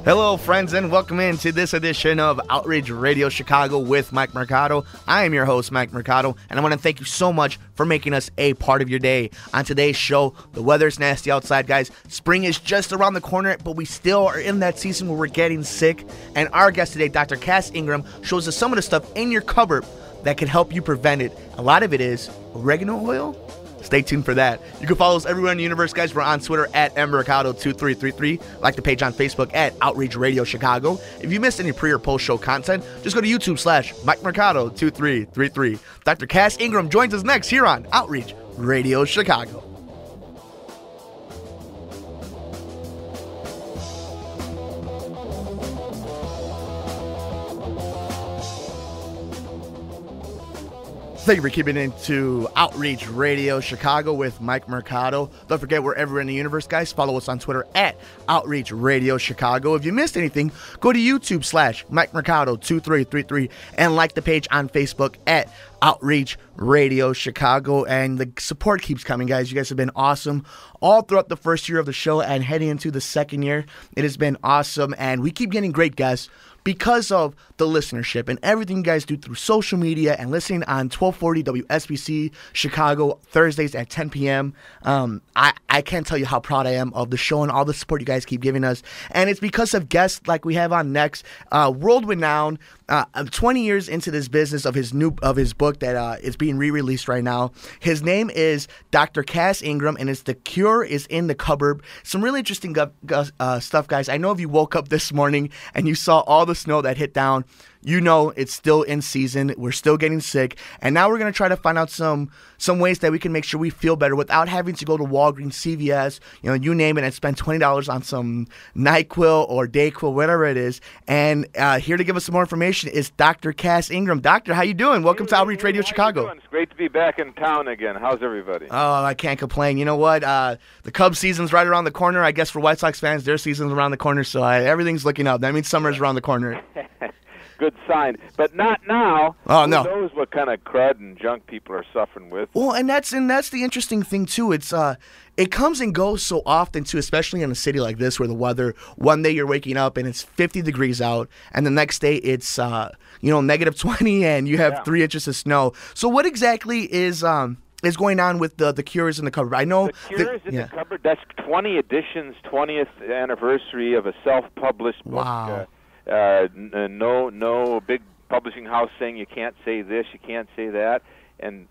Hello, friends, and welcome into this edition of Outreach Radio Chicago with Mike Mercado. I am your host, Mike Mercado, and I want to thank you so much for making us a part of your day. On today's show, the weather's nasty outside, guys. Spring is just around the corner, but we still are in that season where we're getting sick. And our guest today, Dr. Cass Ingram, shows us some of the stuff in your cupboard that can help you prevent it. A lot of it is oregano oil. Stay tuned for that. You can follow us everywhere in the universe, guys. We're on Twitter at mmercado2333. Like the page on Facebook at Outreach Radio Chicago. If you missed any pre or post show content, just go to YouTube/Mike Mercado2333. Dr. Cass Ingram joins us next here on Outreach Radio Chicago. Thank you for keeping into Outreach Radio Chicago with Mike Mercado. Don't forget, wherever in the universe, guys, follow us on Twitter at Outreach Radio Chicago. If you missed anything, go to YouTube/Mike Mercado2333 and like the page on Facebook at Outreach Radio Chicago. And the support keeps coming, guys. You guys have been awesome all throughout the first year of the show and heading into the second year. It has been awesome, and we keep getting great guests because of the listenership and everything you guys do through social media and listening on 1240 WSBC Chicago Thursdays at 10 p.m. I can't tell you how proud I am of the show and all the support you guys keep giving us. And it's because of guests like we have on next, world-renowned, 20 years into this business of his book that is being re-released right now. His name is Dr. Cass Ingram, and it's The Cure is in the Cupboard. Some really interesting stuff, guys. I know if you woke up this morning and you saw all the snow that hit down, you know it's still in season. We're still getting sick. And now we're going to try to find out some ways that we can make sure we feel better without having to go to Walgreens, CVS, you name it, and spend $20 on some NyQuil or DayQuil, whatever it is. And here to give us some more information is Dr. Cass Ingram. Doctor, how you doing? Welcome to Outreach Radio Chicago. It's great to be back in town again. How's everybody? Oh, I can't complain. You know what? The Cubs season's right around the corner. I guess for White Sox fans, their season's around the corner, so everything's looking up. That means summer's around the corner. Good sign, but not now. Oh, Who no. knows what kind of crud and junk people are suffering with? Well, and that's the interesting thing too. It's it comes and goes so often too, especially in a city like this where the weather. One day you're waking up and it's 50 degrees out, and the next day it's negative 20 and you have 3 inches of snow. So what exactly is going on with the Cures in the Cupboard? I know the Cures in the Cupboard. That's 20 editions, 20th anniversary of a self-published book. Wow. No big publishing house saying you can't say this, you can't say that. And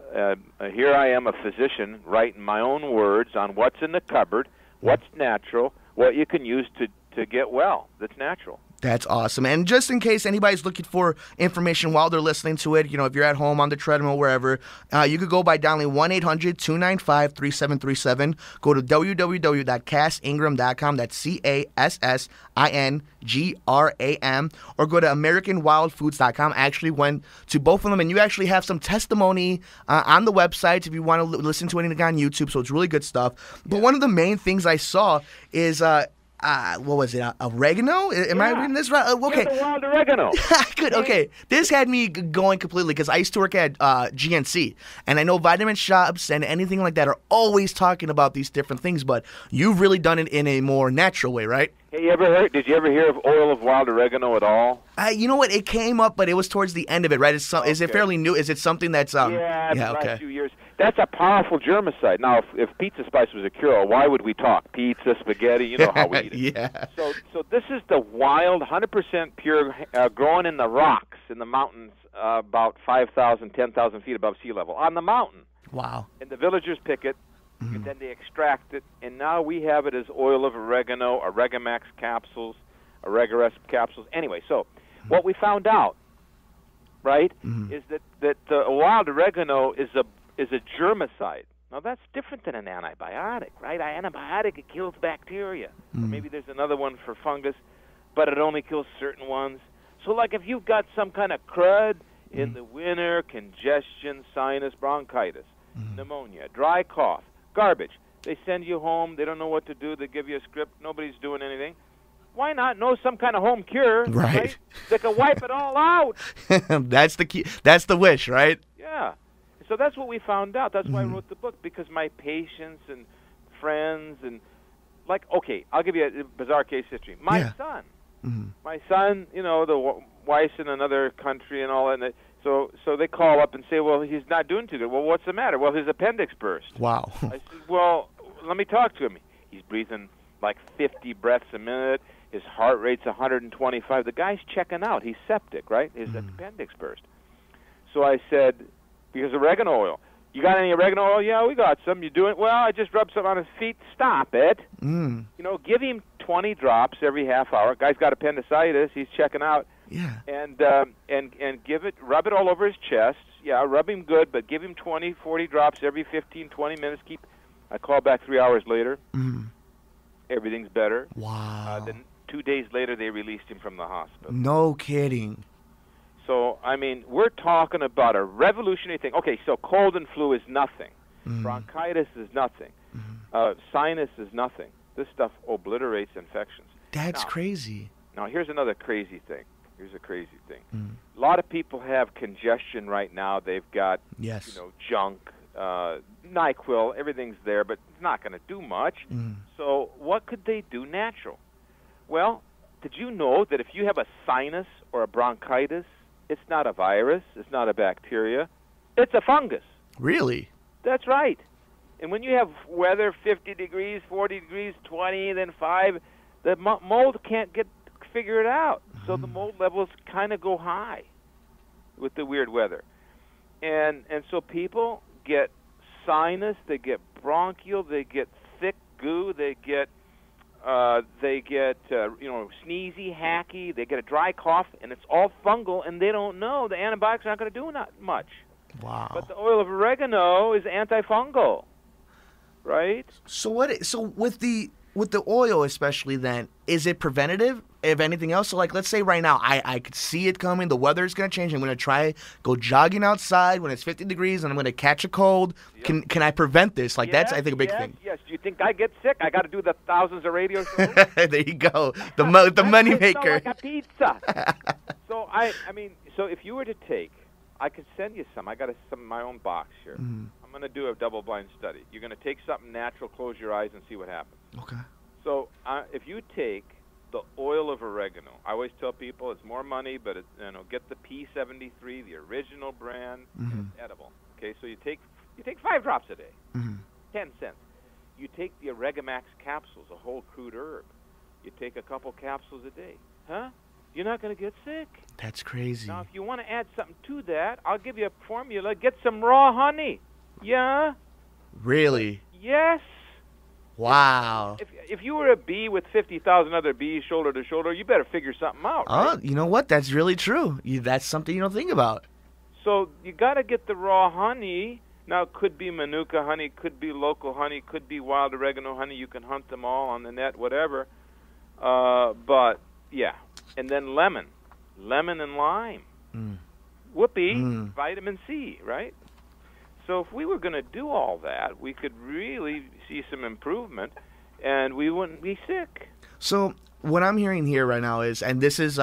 here I am, a physician, writing my own words on what's in the cupboard, what's natural, what you can use to get well that's natural. That's awesome. And just in case anybody's looking for information while they're listening to it, if you're at home, on the treadmill, wherever, you could go by dialing 1-800-295-3737. Go to www.cassingram.com. That's CASSINGRAM. Or go to AmericanWildFoods.com. I actually went to both of them, and you actually have some testimony on the website if you want to listen to anything on YouTube. So it's really good stuff. But one of the main things I saw is what was it? Oregano? Am I reading this right? Okay. Yeah, the wild oregano. Good. Okay. This had me going completely because I used to work at GNC, and I know vitamin shops and anything like that are always talking about these different things, but you've really done it in a more natural way, right? Hey, did you ever hear of oil of wild oregano at all? You know what? It came up, but it was towards the end of it, right? Is it fairly new? Is it something that's the last few years. That's a powerful germicide. Now, if pizza spice was a cure, why would we talk? Pizza, spaghetti, you know how we eat it. Yeah. So this is the wild, 100% pure, growing in the rocks, in the mountains, about 5,000, 10,000 feet above sea level, on the mountain. Wow. And the villagers pick it, and then they extract it, and now we have it as oil of oregano, Oregamax capsules, Oregaresp capsules. Anyway, so what we found out, right, is that wild oregano is a germicide. Now, that's different than an antibiotic, right? An antibiotic, it kills bacteria. Or maybe there's another one for fungus, but it only kills certain ones. So, like, if you've got some kind of crud in the winter, congestion, sinus, bronchitis, pneumonia, dry cough, garbage, they send you home, they don't know what to do, they give you a script, nobody's doing anything. Why not know some kind of home cure, right? That can wipe it all out. That's the key. That's the wish, right? Yeah. So that's what we found out. That's why I wrote the book, because my patients and friends and, like, okay, I'll give you a bizarre case history. My son, My son, the wife's in another country and all that. And so they call up and say, well, he's not doing too good. Well, what's the matter? Well, his appendix burst. Wow. I said, well, let me talk to him. He's breathing like 50 breaths a minute. His heart rate's 125. The guy's checking out. He's septic, right? His appendix burst. So I said, because oregano oil. You got any oregano oil? Yeah, we got some. You doing? Well, I just rubbed some on his feet. Stop it. Give him 20 drops every half hour. Guy's got appendicitis. He's checking out. Yeah. And rub it all over his chest. Yeah, rub him good, but give him 20, 40 drops every 15, 20 minutes. I call back 3 hours later. Everything's better. Wow. Then 2 days later, they released him from the hospital. No kidding. So, I mean, we're talking about a revolutionary thing. Okay, so cold and flu is nothing. Bronchitis is nothing. Sinus is nothing. This stuff obliterates infections. That's crazy. Now, here's another crazy thing. Here's a crazy thing. A lot of people have congestion right now. They've got, junk, NyQuil, everything's there, but it's not going to do much. So what could they do natural? Well, did you know that if you have a sinus or a bronchitis, it's not a virus, it's not a bacteria, it's a fungus. Really? That's right. And when you have weather 50 degrees, 40 degrees, 20, then 5, the mold can't figure it out. So the mold levels kind of go high with the weird weather. And so people get sinus, they get bronchial, they get thick goo, they get sneezy, hacky, they get a dry cough, and it's all fungal, and they don't know the antibiotics are not going to do much. Wow. But the oil of oregano is antifungal, right? So with the oil especially then, is it preventative if anything else? So like let's say right now I could see it coming, the weather is going to change, I'm going to try go jogging outside when it's 50 degrees and I'm going to catch a cold. Yep. Can I prevent this? Like that's I think a big thing. Yes. Do you think I get sick? I got to do the thousands of radio shows. There you go. The money maker. Like a pizza. So so if you were to take, I could send you some. I got some in my own box here. I'm going to do a double-blind study. You're going to take something natural, close your eyes, and see what happens. Okay. So if you take the oil of oregano, I always tell people it's more money, but get the P73, the original brand, and it's edible. Okay, so you take 5 drops a day, 10 cents. You take the Oregamax capsules, a whole crude herb. You take a couple capsules a day. Huh? You're not going to get sick. That's crazy. Now, if you want to add something to that, I'll give you a formula. Get some raw honey. Yeah? Really? Yes. Wow. If you were a bee with 50,000 other bees shoulder to shoulder, you better figure something out. Oh, you know what? That's really true. That's something you don't think about. So you got to get the raw honey. Now, it could be Manuka honey, could be local honey, could be wild oregano honey. You can hunt them all on the net, whatever. But, yeah. And then lemon and lime. Whoopee, vitamin C, right? So if we were going to do all that, we could really see some improvement, and we wouldn't be sick. So what I'm hearing here right now is, and this is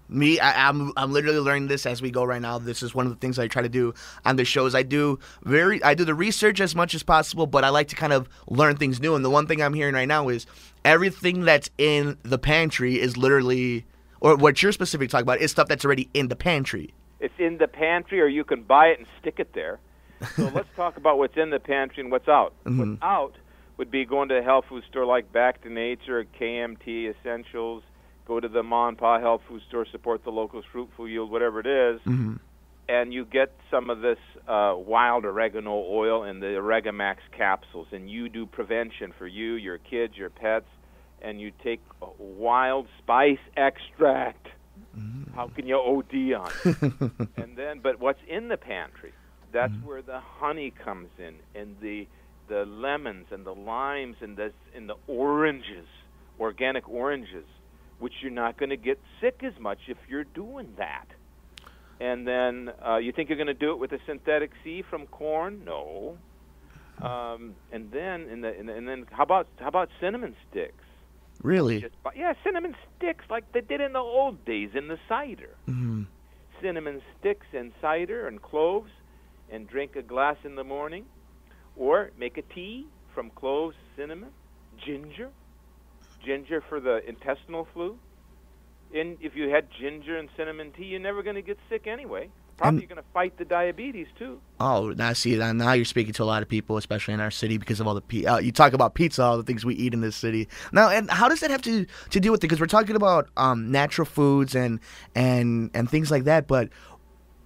me, I'm literally learning this as we go right now. This is one of the things I try to do on the shows. I do the research as much as possible, but I like to kind of learn things new. And the one thing I'm hearing right now is everything that's in the pantry is literally, or what you're specifically talking about, is stuff that's already in the pantry. It's in the pantry, or you can buy it and stick it there. So let's talk about what's in the pantry and what's out. What's out would be going to a health food store like Back to Nature, KMT, Essentials, go to the Ma and Pa health food store, support the local fruitful yield, whatever it is, and you get some of this wild oregano oil and the Oregamax capsules, and you do prevention for you, your kids, your pets, and you take wild spice extract. How can you OD on it? And then, but what's in the pantry? That's where the honey comes in, and the lemons and the limes and the oranges, organic oranges, which you're not going to get sick as much if you're doing that. And then you think you're going to do it with a synthetic C from corn? No. And then how about cinnamon sticks? Really? Cinnamon sticks like they did in the old days in the cider. Cinnamon sticks and cider and cloves, and drink a glass in the morning, or make a tea from cloves, cinnamon, ginger for the intestinal flu, And if you had ginger and cinnamon tea, you're never going to get sick anyway. Probably you're going to fight the diabetes, too. Oh, now you're speaking to a lot of people, especially in our city, because of all the you talk about pizza, all the things we eat in this city. Now, and how does that have to do with it? Because we're talking about natural foods and things like that, but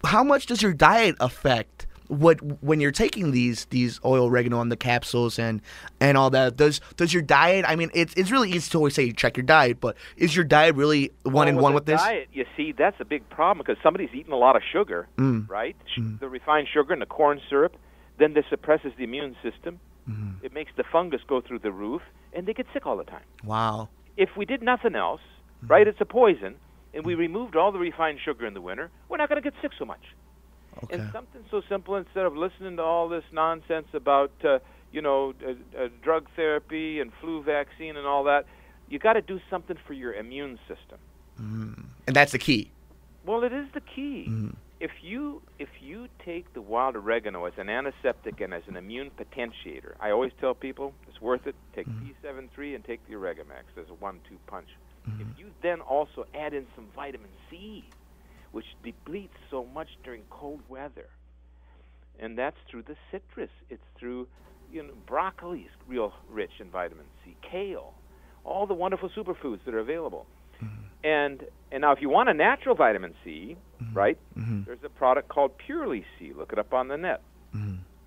how much does your diet affect when you're taking these oil oregano on the capsules and all that? Does your diet, I mean, it's really easy to always say check your diet, but is your diet really one in one with this? Diet, you see, that's a big problem because somebody's eating a lot of sugar, right? The refined sugar and the corn syrup, then this suppresses the immune system. It makes the fungus go through the roof, and they get sick all the time. Wow. If we did nothing else, right, it's a poison, and we removed all the refined sugar in the winter, we're not going to get sick so much. Okay. And something so simple, instead of listening to all this nonsense about, drug therapy and flu vaccine and all that, you got to do something for your immune system. And that's the key. Well, it is the key. If you take the wild oregano as an antiseptic and as an immune potentiator, I always tell people it's worth it. Take P73 and take the Oregamax. There's a 1-2 punch. If you then also add in some vitamin C, which depletes so much during cold weather, and that's through the citrus. It's through, broccoli's real rich in vitamin C, kale, all the wonderful superfoods that are available. And now, if you want a natural vitamin C, right? There's a product called Purely C. Look it up on the net.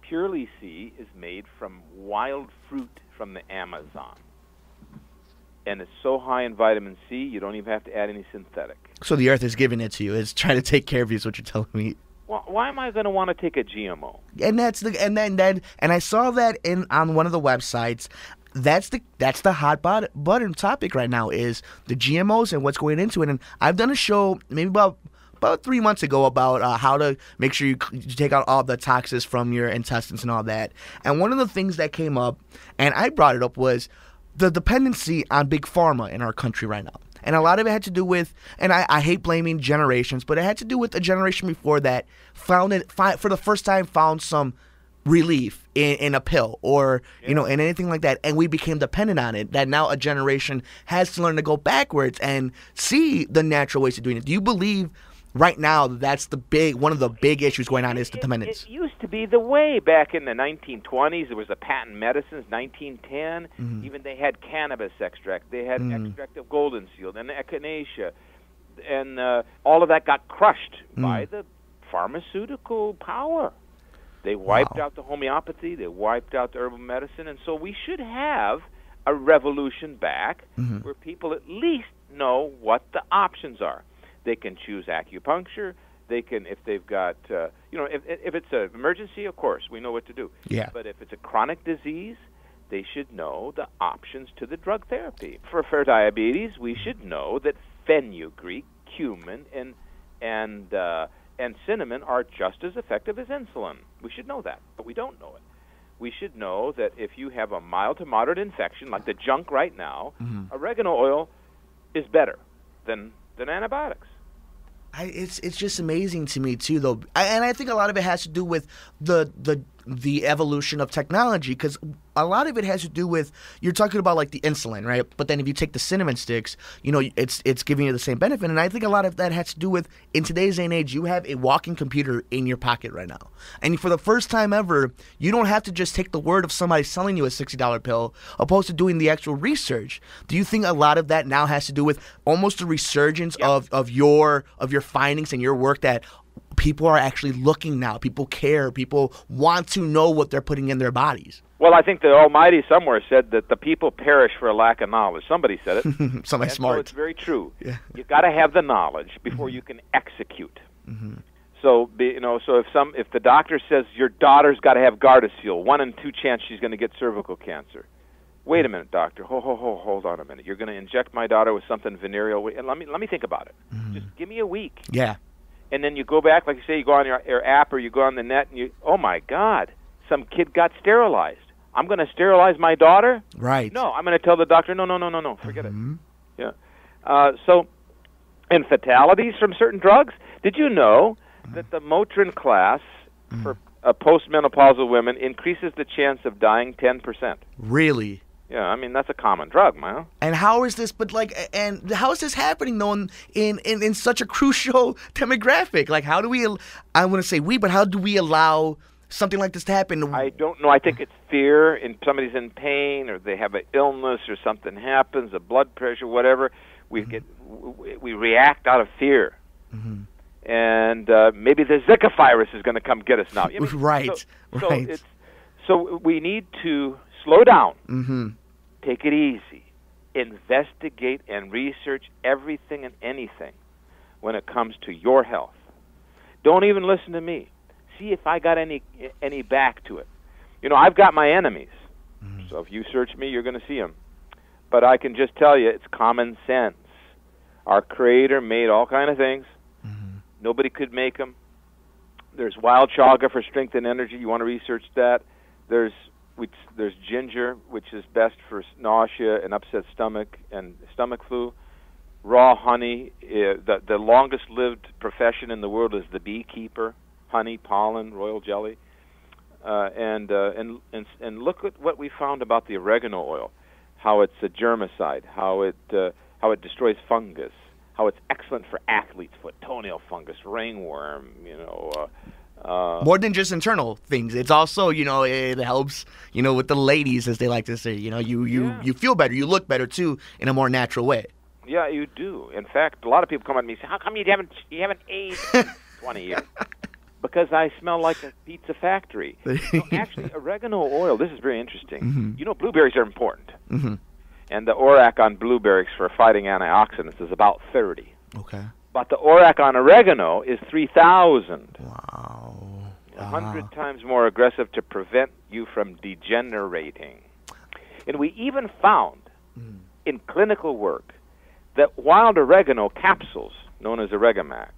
Purely C is made from wild fruit from the Amazon. And it's so high in vitamin C, you don't even have to add any synthetic. So the earth is giving it to you. It's trying to take care of you is what you're telling me. Well, why am I going to want to take a GMO? And I saw that on one of the websites. That's the hot button topic right now is the GMOs and what's going into it. And I've done a show maybe about 3 months ago about how to make sure you take out all the toxins from your intestines and all that. And one of the things that came up, and I brought it up, was the dependency on big pharma in our country right now. And a lot of it had to do with, and I hate blaming generations, but it had to do with a generation before that for the first time found some relief in a pill or, in anything like that. And we became dependent on it, that now a generation has to learn to go backwards and see the natural ways of doing it. Do you believe right now that's one of the big issues going on is the dependence? It used to be the way back in the 1920s. There was a patent medicines, 1910. Even they had cannabis extract. They had extract of golden seal and echinacea. And all of that got crushed by the pharmaceutical power. They wiped out the homeopathy. They wiped out the herbal medicine. And so we should have a revolution back where people at least know what the options are. They can choose acupuncture. They can, if they've got, if it's an emergency, of course, we know what to do. Yeah. But if it's a chronic disease, they should know the options to the drug therapy. For diabetes, we should know that fenugreek, cumin, and cinnamon are just as effective as insulin. We should know that, but we don't know it. We should know that if you have a mild to moderate infection, like the junk right now, oregano oil is better than antibiotics. It's just amazing to me too, though, and I think a lot of it has to do with the evolution of technology, because a lot of it has to do with, you're talking about like the insulin, right? But then if you take the cinnamon sticks, it's giving you the same benefit. And I think a lot of that has to do with, in today's day and age, you have a walking computer in your pocket right now. And for the first time ever, you don't have to just take the word of somebody selling you a $60 pill, opposed to doing the actual research. Do you think a lot of that now has to do with almost a resurgence of your findings and your work, that people are actually looking now, people care, people want to know what they're putting in their bodies? Well, I think the Almighty somewhere said that the people perish for a lack of knowledge. Somebody said it. Somebody smart. So it's very true. Yeah. You got to have the knowledge before you can execute. So, if the doctor says your daughter's got to have Gardasil, 1 in 2 chance she's going to get cervical cancer. Wait a minute, doctor. Hold on a minute. You're going to inject my daughter with something venereal. And let me think about it. Just give me a week. Yeah. And then you go back, like you say, you go on your app or you go on the net, and oh my God, some kid got sterilized. I'm going to sterilize my daughter? Right. No, I'm going to tell the doctor, no, forget it. Yeah. And fatalities from certain drugs. Did you know that the Motrin class for postmenopausal women increases the chance of dying 10%? Really? Yeah, I mean, that's a common drug, man. And how is this? But and how is this happening though in such a crucial demographic? Like, how do we? I want to say we, but how do we allow something like this to happen? I don't know. I think it's fear, and somebody's in pain, or they have an illness, or something happens, a blood pressure, whatever. We react out of fear, and maybe the Zika virus is going to come get us now. I mean, right. So we need to slow down, take it easy, investigate and research everything and anything when it comes to your health. Don't even listen to me. See if I got any back to it. You know, I've got my enemies. So if you search me, you're going to see them. But I can just tell you, it's common sense. Our Creator made all kind of things. Nobody could make them. There's wild chaga for strength and energy. You want to research that. There's ginger, which is best for nausea and upset stomach and stomach flu. Raw honey. The longest-lived profession in the world is the beekeeper. Honey, pollen, royal jelly, and look at what we found about the oregano oil. How it's a germicide. How it destroys fungus. How it's excellent for athlete's foot, toenail fungus, ringworm. More than just internal things. It's also, it helps, with the ladies, as they like to say. You feel better, you look better too, in a more natural way. Yeah, you do. In fact, a lot of people come at me and say, "How come you haven't aged in 20 years?" Because I smell like a pizza factory. Actually, oregano oil. This is very interesting. Blueberries are important, and the ORAC on blueberries for fighting antioxidants is about 30. Okay. But the ORAC on oregano is 3,000. Wow. 100 times more aggressive to prevent you from degenerating. And we even found in clinical work that wild oregano capsules, known as Oregamax,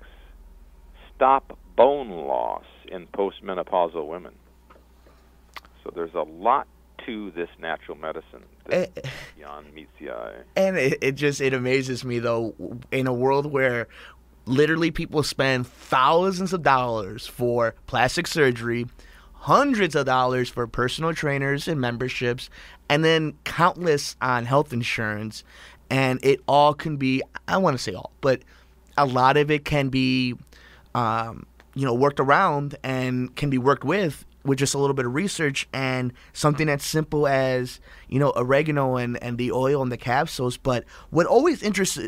stop bone loss in postmenopausal women. So there's a lot to this natural medicine that beyond meets the eye. And it amazes me, though, in a world where literally people spend thousands of dollars for plastic surgery, hundreds of dollars for personal trainers and memberships, and then countless on health insurance, and it all can be, I want to say all, but a lot of it can be worked around and can be worked with just a little bit of research and something as simple as, oregano and the oil and the capsules. But what always interests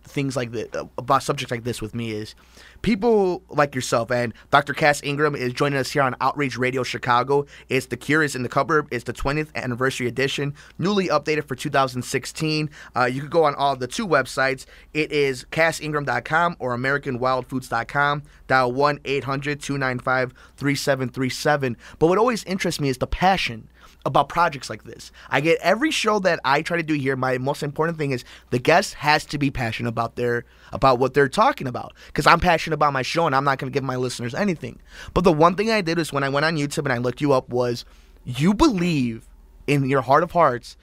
things like this, about subjects like this with me, is people like yourself, and Dr. Cass Ingram is joining us here on Outreach Radio Chicago. It's The Cure is in the Cupboard. It's the 20th anniversary edition, newly updated for 2016. You can go on all the two websites. It is cassingram.com or AmericanWildFoods.com. Dial 1-800-295-3737. But what always interests me is the passion about projects like this. I get every show that I try to do here, my most important thing is the guest has to be passionate about what they're talking about, because I'm passionate about my show and I'm not going to give my listeners anything. But the one thing I did is when I went on YouTube and I looked you up was you believe in your heart of hearts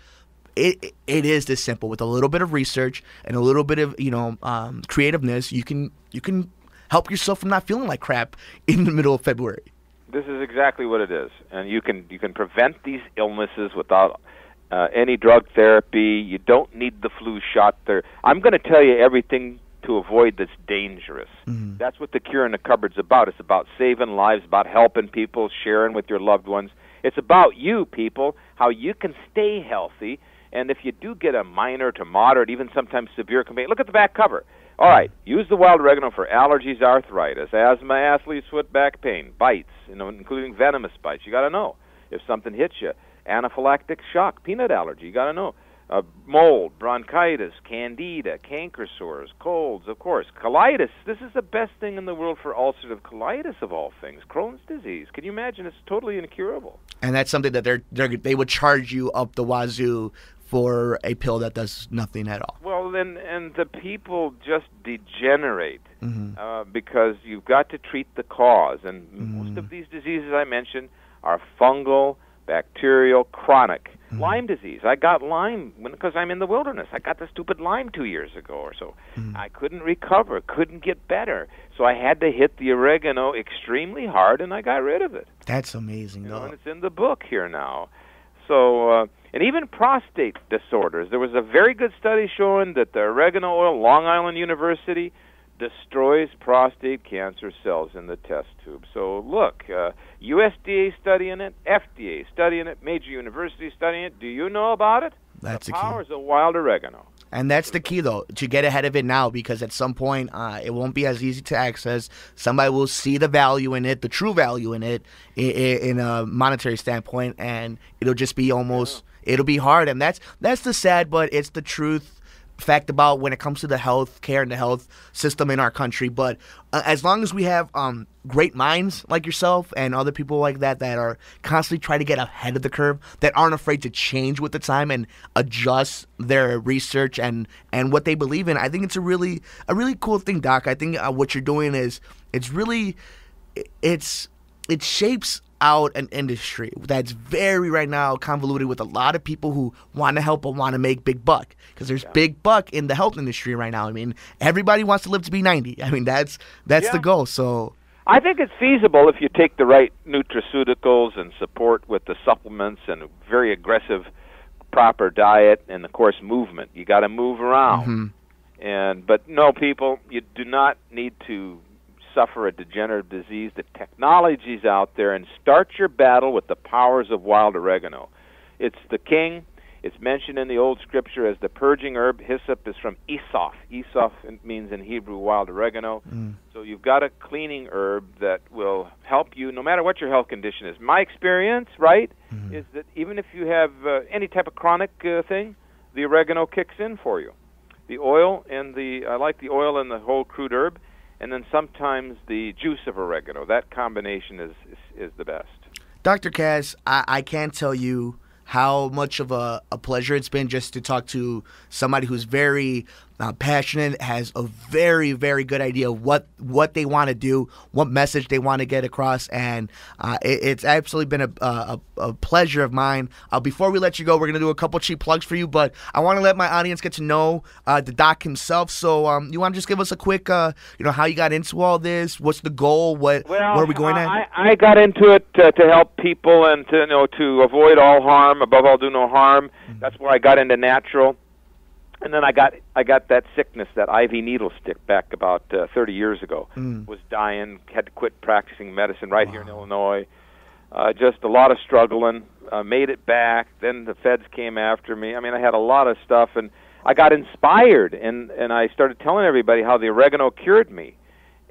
it is this simple. With a little bit of research and a little bit of creativeness, you can help yourself from not feeling like crap in the middle of February. This is exactly what it is, and you can prevent these illnesses without any drug therapy. You don't need the flu shot. I'm going to tell you everything to avoid that's dangerous. That's what The Cure in the Cupboard's about. It's about saving lives, about helping people, sharing with your loved ones. It's about you, people, how you can stay healthy. And if you do get a minor to moderate, even sometimes severe complaint, look at the back cover. All right, use the wild oregano for allergies, arthritis, asthma, athlete's foot, back pain, bites, including venomous bites. You got to know if something hits you. Anaphylactic shock, peanut allergy. You got to know. Mold, bronchitis, candida, canker sores, colds, of course. Colitis. This is the best thing in the world for ulcerative colitis of all things. Crohn's disease. Can you imagine? It's totally incurable. And that's something that they would charge you up the wazoo for a pill that does nothing at all. Well, then, and the people just degenerate because you've got to treat the cause. And most of these diseases I mentioned are fungal, bacterial, chronic. Lyme disease. I got Lyme because I'm in the wilderness. I got the stupid Lyme 2 years ago or so. I couldn't recover, couldn't get better. So I had to hit the oregano extremely hard, and I got rid of it. That's amazing, though. And it's in the book here now. So, and even prostate disorders. There was a very good study showing that the oregano oil, Long Island University, destroys prostate cancer cells in the test tube. So look, USDA studying it, FDA studying it, major universities studying it. Do you know about it? That's the the powers of wild oregano. And that's the key, though, to get ahead of it now, because at some point it won't be as easy to access. Somebody will see the value in it, the true value in it, in a monetary standpoint, and it'll just be almost, it'll be hard. And that's the sad, but it's the truth fact about when it comes to the health care and the health system in our country. But as long as we have great minds like yourself and other people like that are constantly trying to get ahead of the curve, that aren't afraid to change with the time and adjust their research and what they believe in, I think it's a really cool thing, Doc. I think what you're doing is it shapes out an industry that's very right now convoluted with a lot of people who want to help but want to make big buck, because there's big buck in the health industry right now. I mean, everybody wants to live to be 90. I mean, that's the goal. So I think it's feasible if you take the right nutraceuticals and support with the supplements and a very aggressive proper diet and of course movement. You got to move around. But no, people, you do not need to suffer a degenerative disease. The technology's out there, and start your battle with the powers of wild oregano. It's the king. It's mentioned in the old scripture as the purging herb. Hyssop is from Esoph. Esoph means in Hebrew wild oregano. So you've got a cleaning herb that will help you no matter what your health condition is. My experience, right, is that even if you have any type of chronic thing, the oregano kicks in for you. The oil and I like the oil and the whole crude herb, and then sometimes the juice of oregano. That combination is the best. Dr. Cass, I can't tell you how much of a pleasure it's been just to talk to somebody who's very passionate, has a very, very good idea of what they want to do, what message they want to get across, and it's absolutely been a pleasure of mine. Before we let you go, we're going to do a couple cheap plugs for you, but I want to let my audience get to know the doc himself. So you want to just give us a quick, how you got into all this? What's the goal? Where are we going at? I got into it to help people and to avoid all harm, above all do no harm. That's where I got into natural. And then I got that sickness, that IV needle stick, back about 30 years ago. Was dying, had to quit practicing medicine right here in Illinois. Just a lot of struggling. Made it back. Then the feds came after me. I mean, I had a lot of stuff, and I got inspired, and I started telling everybody how the oregano cured me.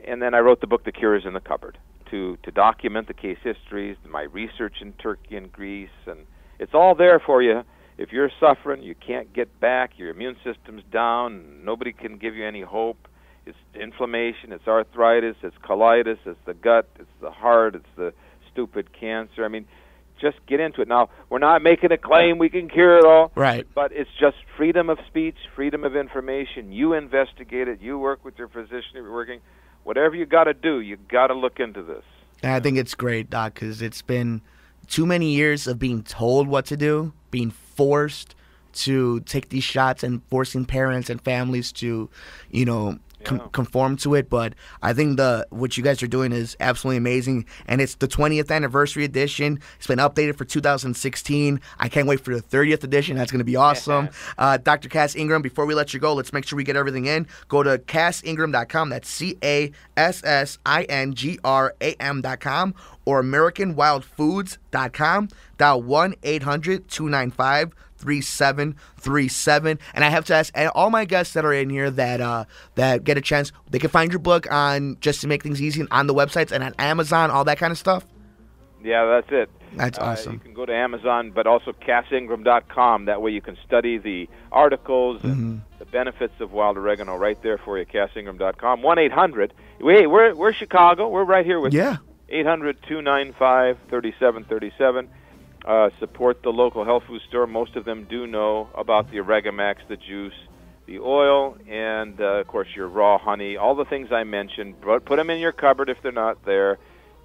And then I wrote the book, The Cure is in the Cupboard, to document the case histories, my research in Turkey and Greece, and it's all there for you. If you're suffering, you can't get back, your immune system's down, nobody can give you any hope. It's inflammation, it's arthritis, it's colitis, it's the gut, it's the heart, it's the stupid cancer. I mean, just get into it. Now, we're not making a claim we can cure it all, right? But it's just freedom of speech, freedom of information. You investigate it, you work with your physician if you're working. Whatever you got to do, you got to look into this. And I think it's great, Doc, because it's been too many years of being told what to do, being forced to take these shots, and forcing parents and families to, conform to it. But I think what you guys are doing is absolutely amazing, and it's the 20th anniversary edition. It's been updated for 2016. I can't wait for the 30th edition. That's going to be awesome. Dr. Cass Ingram, before we let you go, let's make sure we get everything in. Go to CassIngram.com. That's CassIngram.com, or AmericanWildFoods.com. Dial 1-800-295-3737. And I have to ask, and all my guests that are in here that get a chance, they can find your book on, just to make things easy, on the websites and on Amazon, all that kind of stuff? Yeah, that's it. That's awesome. You can go to Amazon, but also CassIngram.com. That way you can study the articles and the benefits of wild oregano right there for you, CassIngram.com. 1-800. Hey, we're Chicago. We're right here with you. 800-295-3737. Support the local health food store. Most of them do know about the Oregamax, the juice, the oil, and, of course, your raw honey, all the things I mentioned. Put them in your cupboard if they're not there,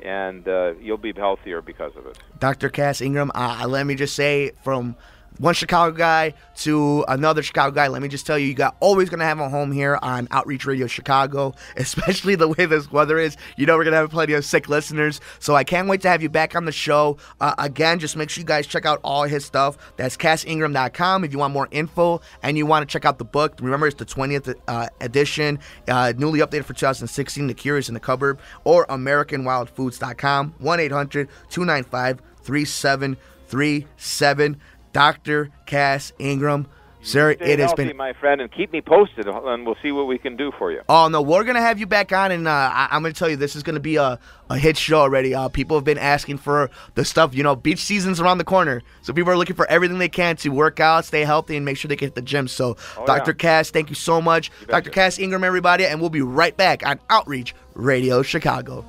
and you'll be healthier because of it. Dr. Cass Ingram, let me just say, from one Chicago guy to another Chicago guy, let me just tell you, you got always going to have a home here on Outreach Radio Chicago, especially the way this weather is. You know we're going to have plenty of sick listeners, so I can't wait to have you back on the show. Again, just make sure you guys check out all his stuff. That's CassIngram.com if you want more info and you want to check out the book. Remember, it's the 20th edition, newly updated for 2016, The Cure is in the Cupboard, or AmericanWildFoods.com, 1-800-295-3737. Dr. Cass Ingram. Sir, it has been, my friend, and keep me posted, and we'll see what we can do for you. Oh, no, we're going to have you back on, and I'm going to tell you, this is going to be a hit show already. People have been asking for the stuff. You know, beach season's around the corner, so people are looking for everything they can to work out, stay healthy, and make sure they get to the gym. So, Dr. Cass, thank you so much. Dr. Cass Ingram, everybody, and we'll be right back on Outreach Radio Chicago.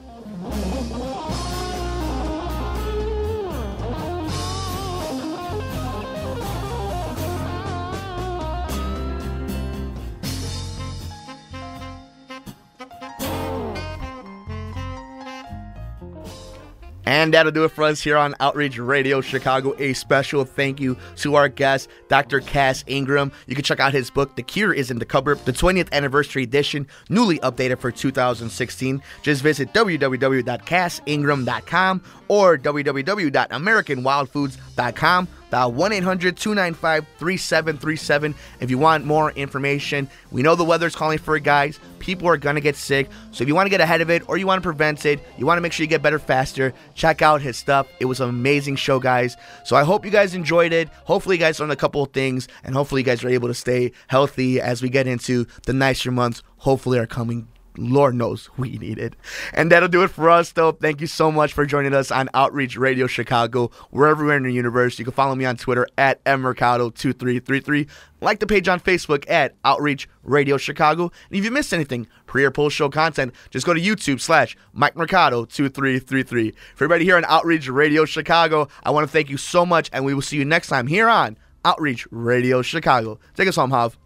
And that'll do it for us here on Outreach Radio Chicago. A special thank you to our guest, Dr. Cass Ingram. You can check out his book, The Cure is in the Cupboard, the 20th anniversary edition, newly updated for 2016. Just visit www.cassingram.com or www.americanwildfoods.com. Dial 1-800-295-3737 if you want more information. We know the weather's calling for it, guys. People are going to get sick. So if you want to get ahead of it or you want to prevent it, you want to make sure you get better faster, check out his stuff. It was an amazing show, guys. So I hope you guys enjoyed it. Hopefully you guys learned a couple of things, and hopefully you guys are able to stay healthy as we get into the nicer months. Hopefully are coming. Lord knows we need it. And that'll do it for us, though. Thank you so much for joining us on Outreach Radio Chicago. We're everywhere in the universe. You can follow me on Twitter at mmercado2333. Like the page on Facebook at Outreach Radio Chicago. And if you missed anything, pre or post show content, just go to YouTube/Mike Mercado2333. For everybody here on Outreach Radio Chicago, I want to thank you so much, and we will see you next time here on Outreach Radio Chicago. Take us home, Hav.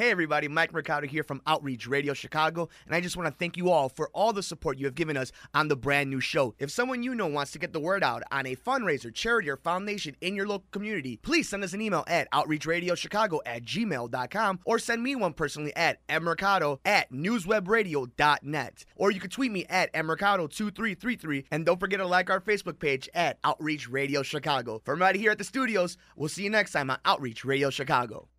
Hey everybody, Mike Mercado here from Outreach Radio Chicago, and I just want to thank you all for all the support you have given us on the brand new show. If someone you know wants to get the word out on a fundraiser, charity, or foundation in your local community, please send us an email at outreachradiochicago@gmail.com or send me one personally at mmercado@newswebradio.net. Or you can tweet me at mmercado2333, and don't forget to like our Facebook page at Outreach Radio Chicago. From right here at the studios, we'll see you next time on Outreach Radio Chicago.